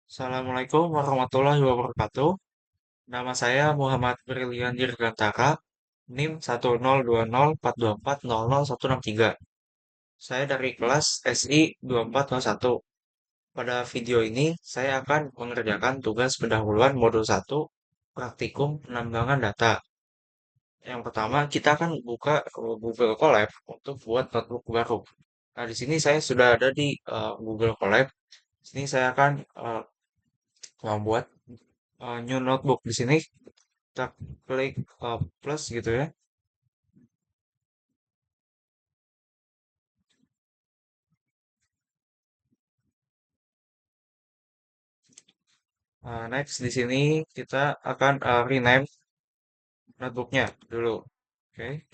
Assalamualaikum warahmatullahi wabarakatuh. Nama saya Muhammad Brilian Dirgantara, NIM 1020424000163. Saya dari kelas SI 2401. Pada video ini, saya akan mengerjakan tugas pendahuluan modul 1, praktikum penambangan data. Yang pertama, kita akan buka Google Colab untuk buat notebook baru. Nah, di sini saya sudah ada di Google Colab. Di sini saya akan membuat new notebook. Di sini kita klik plus gitu ya. Next di sini kita akan rename notebooknya dulu. Oke,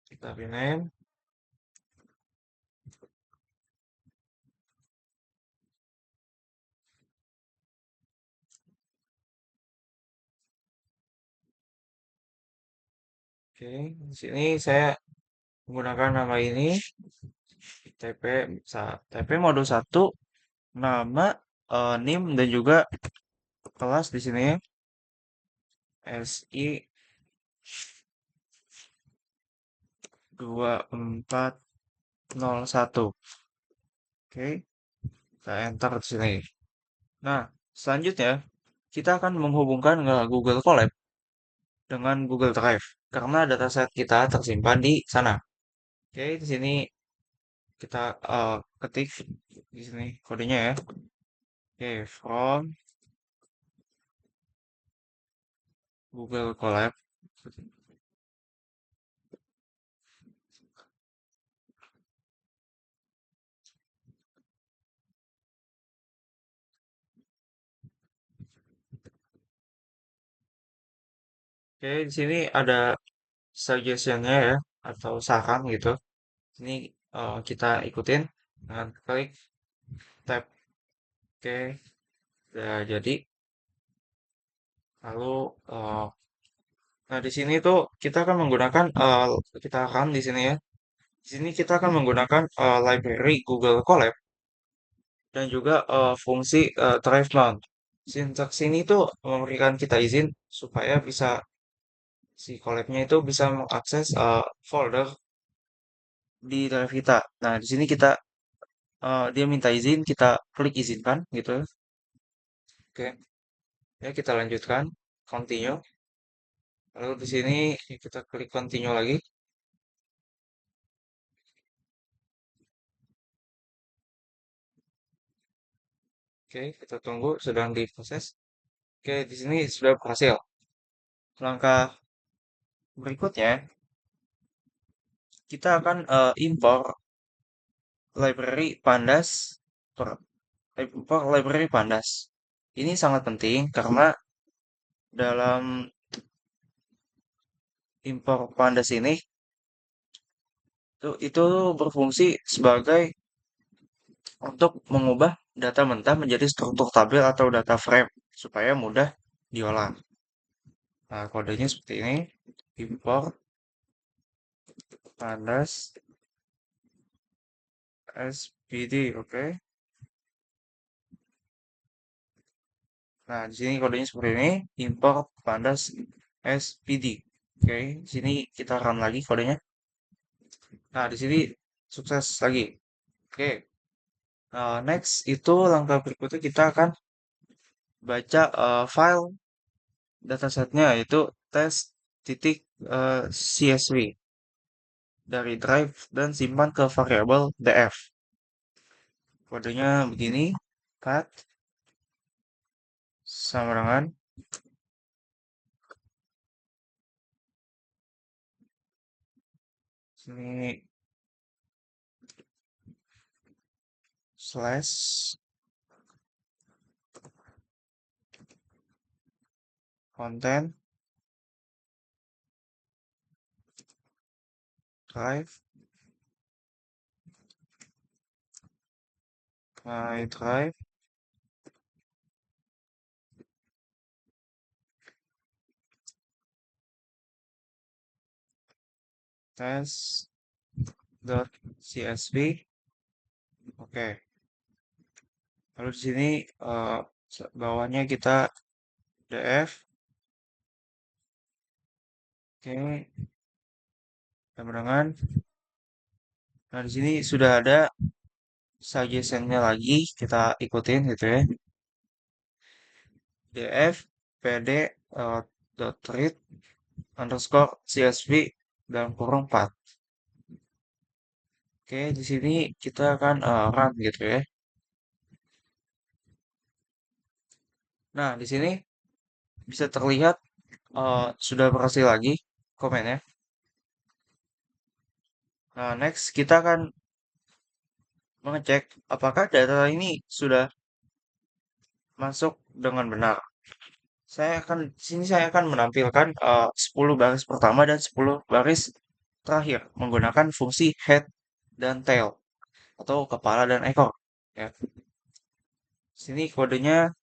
kita rename. Oke, di sini saya menggunakan nama ini TP TP modul 1, nama, NIM dan juga kelas di sini ya. SI 2401. Oke, kita enter di sini. Nah, selanjutnya kita akan menghubungkan ke Google Colab dengan Google Drive karena dataset kita tersimpan di sana. Oke, di sini kita ketik di sini kodenya ya. Oke, from Google Colab. Oke, di sini ada suggestionnya ya atau saran gitu. Ini kita ikutin dengan klik tab. Oke, udah jadi. Lalu nah di sini tuh kita akan menggunakan kita akan di sini ya. Di sini kita akan menggunakan library Google Colab dan juga fungsi drive mount. Sintaks ini tuh memberikan kita izin supaya bisa si collab-nya itu bisa mengakses folder di drive kita. Nah, di sini kita dia minta izin, kita klik izinkan gitu. Oke, ya kita lanjutkan continue. Lalu di sini kita klik continue lagi. Oke, kita tunggu sedang diproses. Oke, di sini sudah berhasil. Langkah berikutnya kita akan impor library pandas impor library pandas. Ini sangat penting karena dalam impor pandas ini itu berfungsi sebagai untuk mengubah data mentah menjadi struktur tabel atau data frame supaya mudah diolah. Nah, kodenya seperti ini. Import pandas spd, oke. Nah, di sini kodenya seperti ini. Import pandas spd. Oke, di sini kita run lagi kodenya. Nah, di sini sukses lagi. Oke. Next itu langkah berikutnya kita akan baca file datasetnya yaitu tes titik CSV dari drive dan simpan ke variabel df. Kodenya begini, path sama dengan sini slash content drive my drive test dot csv Oke, lalu di sini eh, bawahnya kita df. Oke, kemudian, nah di sini sudah ada suggestionnya lagi, kita ikutin gitu ya. Df pd dot read underscore csv dalam kurung 4. Oke, di sini kita akan run gitu ya. Nah, di sini bisa terlihat sudah berhasil lagi komennya. Nah, next kita akan mengecek apakah data ini sudah masuk dengan benar. Saya akan menampilkan 10 baris pertama dan 10 baris terakhir menggunakan fungsi head dan tail atau kepala dan ekor. Ya, sini kodenya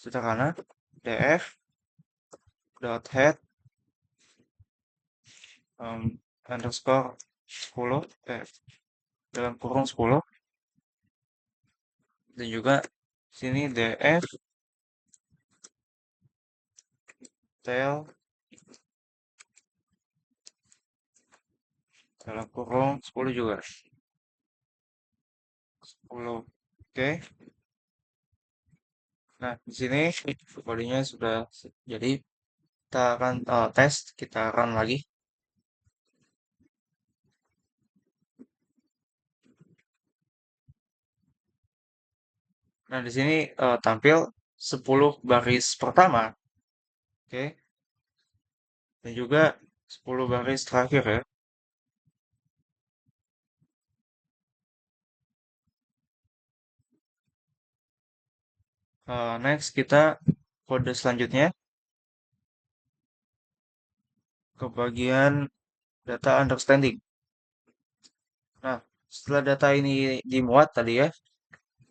sederhana, df dot head underscore 10 dalam kurung 10, dan juga sini df tail dalam kurung 10 juga 10. Oke, nah di sini kodenya sudah jadi. Kita akan tes, kita run lagi. Nah, di sini tampil 10 baris pertama, oke, dan juga 10 baris terakhir ya. Next kita kode selanjutnya ke bagian data understanding. Nah, setelah data ini dimuat tadi ya,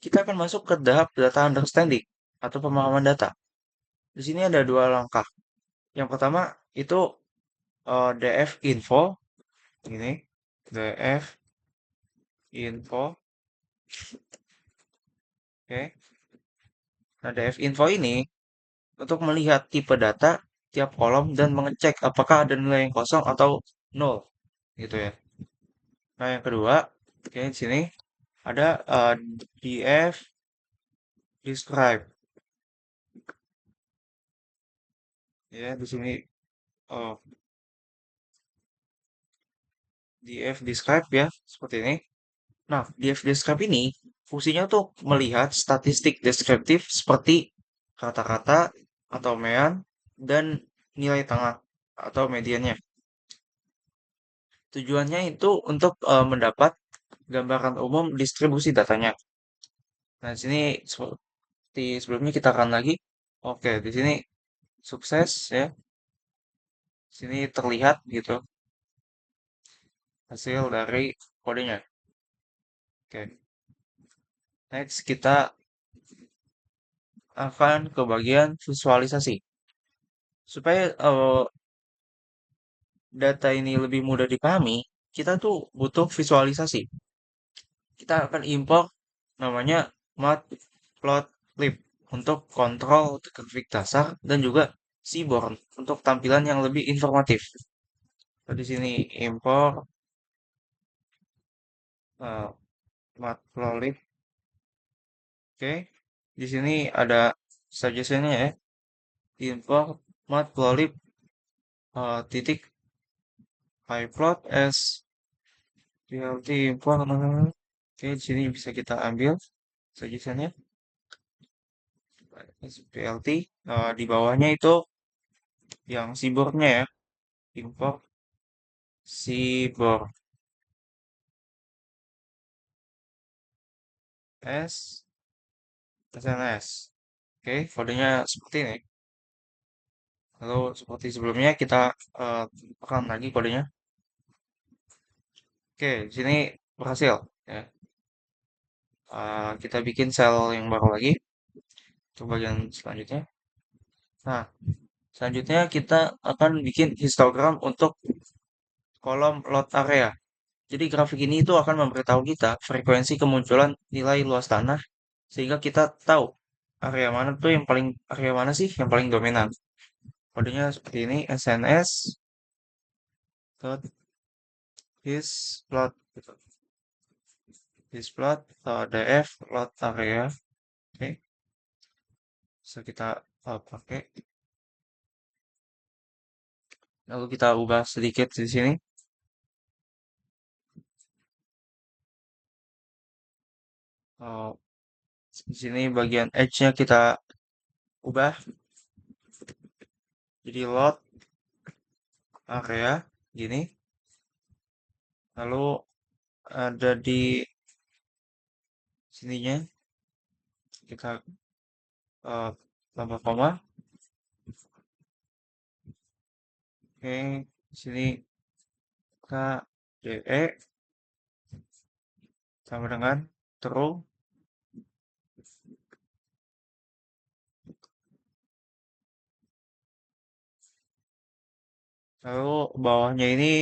kita akan masuk ke tahap data understanding atau pemahaman data. Di sini ada dua langkah. Yang pertama itu df info ini, df info, oke. Nah, df info ini untuk melihat tipe data tiap kolom dan mengecek apakah ada nilai yang kosong atau nol gitu ya. Nah, yang kedua, oke, di sini ada df describe ya, di sini oh, df describe ya, seperti ini. Nah, df describe ini fungsinya tuh melihat statistik deskriptif seperti kata-kata atau mean dan nilai tengah atau mediannya. Tujuannya itu untuk mendapat gambaran umum distribusi datanya. Nah, di sini seperti sebelumnya kita akan lagi. Oke, di sini sukses ya. Sini terlihat gitu hasil dari kodenya. Oke, next kita akan ke bagian visualisasi. Supaya data ini lebih mudah dipahami, kita tuh butuh visualisasi. Kita akan import namanya matplotlib untuk kontrol grafik dasar dan juga seaborn untuk tampilan yang lebih informatif. Di sini import uh, matplotlib. Oke, di sini ada suggestionnya ya. Import matplotlib titik pyplot as plt import. Oke, di sini bisa kita ambil suggestionnya plt. Di bawahnya itu yang keyboardnya ya, import keyboard s sns. Oke, kodenya seperti ini. Lalu seperti sebelumnya kita tekan lagi kodenya. Oke, di sini berhasil ya. Kita bikin sel yang baru lagi untuk bagian selanjutnya. Nah, selanjutnya kita akan bikin histogram untuk kolom load area. Jadi grafik ini itu akan memberitahu kita frekuensi kemunculan nilai luas tanah sehingga kita tahu area mana sih yang paling dominan. Kodenya seperti ini SNS dot his plot gitu. His plot df plot area. Oke, bisa kita pakai. Lalu kita ubah sedikit di sini. Eh, di sini bagian edge-nya kita ubah jadi lot area gini. Lalu ada di sininya kita eh, tambah koma. Oke, di sini KDE sama dengan true. Lalu bawahnya ini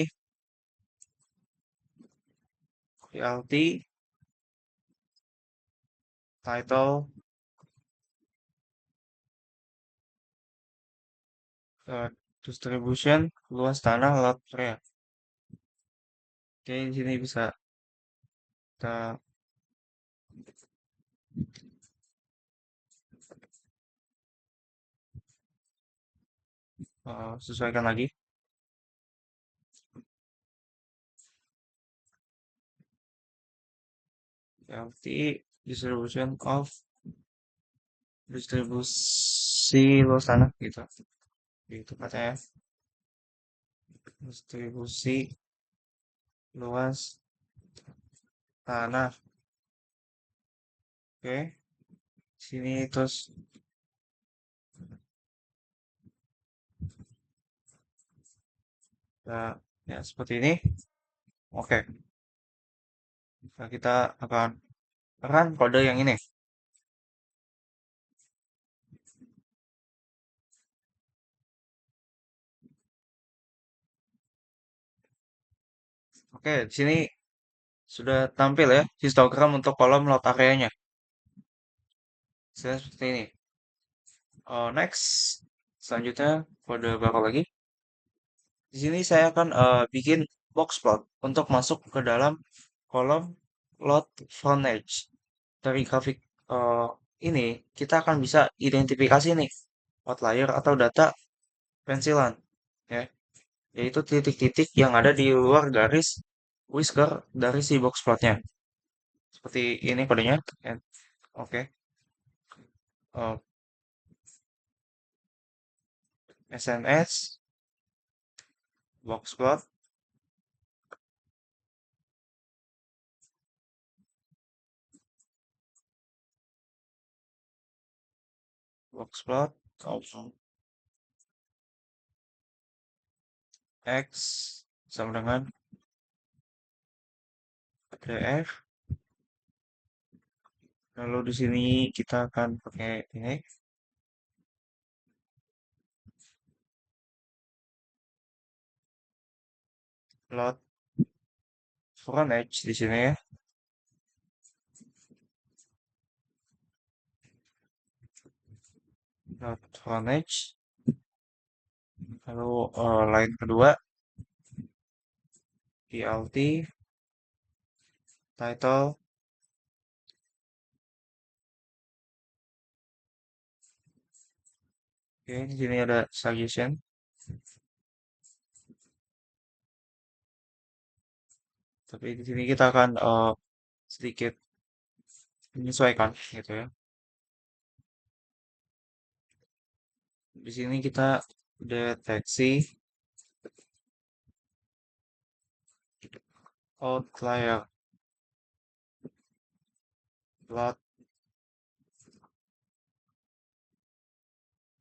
PLT title eh, distribution luas tanah lot area. Oke, di sini bisa kita sesuaikan lagi. PLT distribution of distribusi luas tanah gitu. Gitu katanya. Distribusi luas tanah. Oke, sini terus ya, ya seperti ini. Oke, nah, kita akan run kode yang ini. Oke, di sini sudah tampil ya histogram untuk kolom lot areanya. Saya seperti ini. Next, selanjutnya kode baru lagi. Di sini saya akan bikin box plot untuk masuk ke dalam kolom lot frontage. Dari grafik eh, ini kita akan bisa identifikasi nih outlier atau data pensilan, ya, yaitu titik-titik yang ada di luar garis whisker dari si box plotnya. Seperti ini kodenya. Oke. Eh, SNS box plot box plot X sama dengan PDF. Lalu di sini kita akan pakai ini plot front edge di sini ya. Plot front edge. Lalu line kedua PLT title. Oke, di sini ada suggestion. Tapi di sini kita akan sedikit menyesuaikan gitu ya. Di sini kita deteksi outlier plot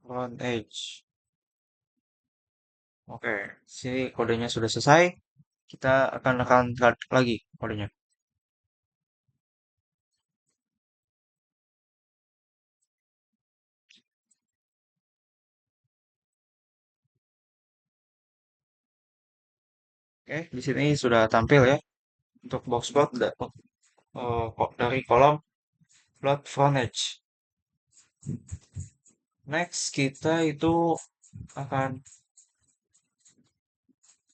front edge. Oke, sini kodenya sudah selesai. Kita akan lagi kodenya. Oke, di sini sudah tampil ya. Untuk box plot dari kolom plot frontage. Next kita itu akan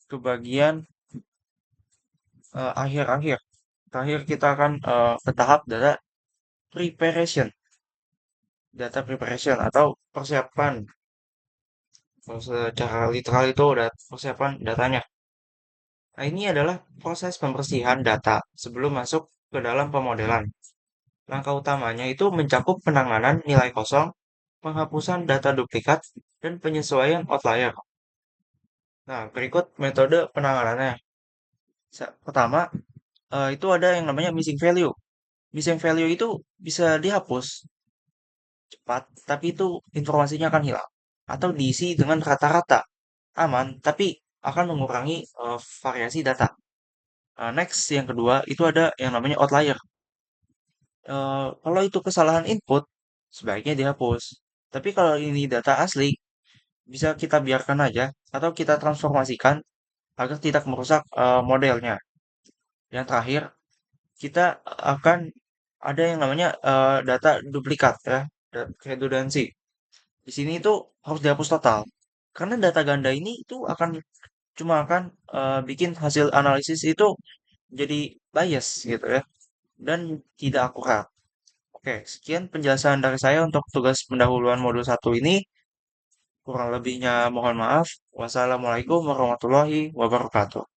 ke bagian akhir-akhir. Terakhir kita akan ke tahap preparation, data preparation atau persiapan. Kalau secara literal itu udah persiapan datanya. Nah, ini adalah proses pembersihan data sebelum masuk ke dalam pemodelan. Langkah utamanya itu mencakup penanganan nilai kosong, penghapusan data duplikat, dan penyesuaian outlier. Nah, berikut metode penanganannya. Pertama, itu ada yang namanya missing value. Missing value itu bisa dihapus cepat, tapi itu informasinya akan hilang. Atau diisi dengan rata-rata, aman, tapi akan mengurangi variasi data. Next, yang kedua, itu ada yang namanya outlier. Kalau itu kesalahan input, sebaiknya dihapus. Tapi kalau ini data asli, bisa kita biarkan aja atau kita transformasikan agar tidak merusak modelnya. Yang terakhir, kita akan ada yang namanya data duplikat ya, redundancy. Di sini itu harus dihapus total. Karena data ganda ini itu cuma akan bikin hasil analisis itu jadi bias gitu ya dan tidak akurat. Oke, sekian penjelasan dari saya untuk tugas pendahuluan modul 1 ini. Kurang lebihnya mohon maaf. Wassalamualaikum warahmatullahi wabarakatuh.